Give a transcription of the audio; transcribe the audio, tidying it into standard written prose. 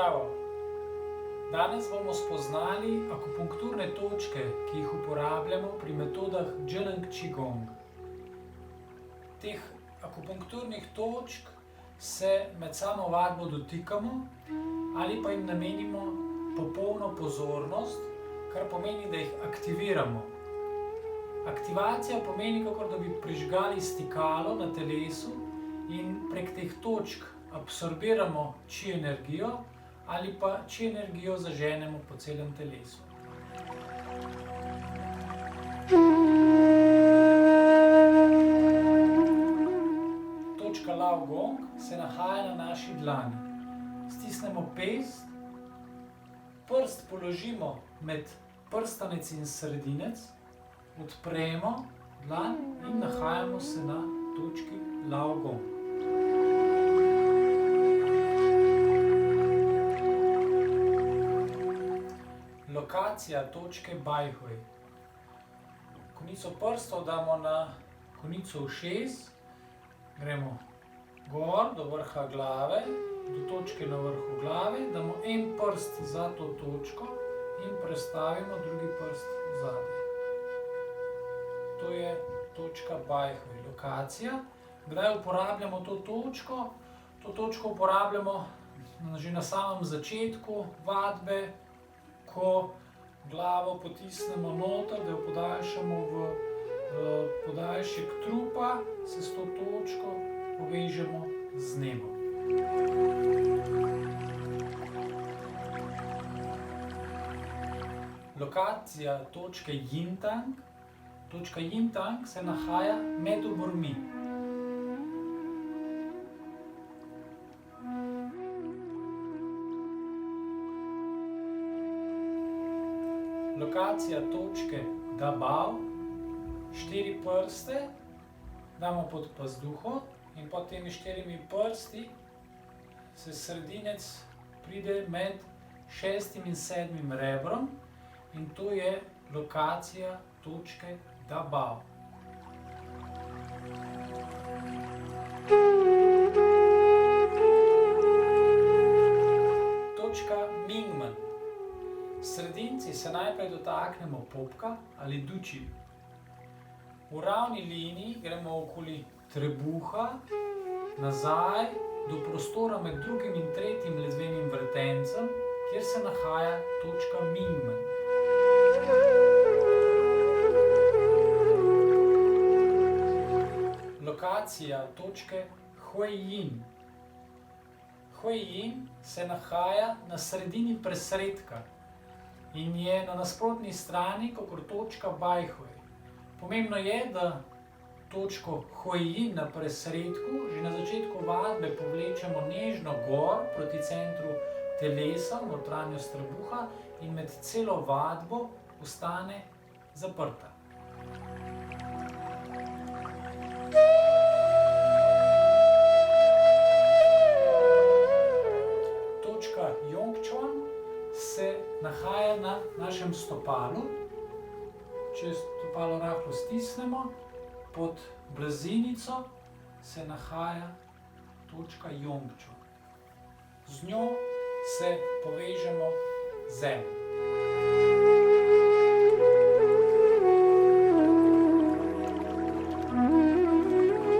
Zdravo! Danes bomo spoznali akupunkturne točke, ki jih uporabljamo pri metodah Zheneng Qigong. Teh akupunkturnih točk se med samo vadbo dotikamo ali pa jim namenimo popolno pozornost, kar pomeni, da jih aktiviramo. Aktivacija pomeni, kakor da bi prižgali stikalo na telesu in prek teh točk absorbiramo či energijo ali pa či energijo zaženemo po celem telesu. Točka Lao Gong se nahaja na naši dlani. Stisnemo pest, prst položimo med prstanec in sredinec, odpremo dlan in nahajamo se na točki Lao Gong. Lokacija točke Bajhuj. Konico prstov damo na konico ušes, gremo gor do vrha glave, do točke na vrhu glave, damo en prst za to točko in prestavimo drugi prst zadaj. To je točka Bajhuj, lokacija. Kdaj uporabljamo to točko? To točko uporabljamo že na samem začetku vadbe, ko glavo potisnemo noter, da jo podaljšamo v podaljšek trupa, se s to točko povežemo z nebom. Lokacija točke Yin Tang. Točka Yin Tang se nahaja med obrvmi. Lokacija točke Da Bao, 4 prste damo pod pazduho in pod temi 4 prsti se sredinec pride med 6. in 7. rebrom in to je lokacija točke Da Bao. Točka Mingmen. S sredinci se najprej dotaknemo popka ali duči. V ravni liniji gremo okoli trebuha, nazaj do prostora med 2. in 3. ledvenim vretencem, kjer se nahaja točka Mingmen. Lokacija točke Hui Yin. Hui Yin se nahaja na sredini presredka in je na nasprotni strani kakor točka Bajhuj. Pomembno je, da točko Hui Yin na presredku že na začetku vadbe povlečemo nežno gor proti centru telesa, v notranjost trebuha in med celo vadbo ostane zaprta. Točka Yongquan se nahaja na našem stopalu. Če stopalo rahlo stisnemo, pod blazinico se nahaja točka Yongquan. Z njo se povežemo z zemljo.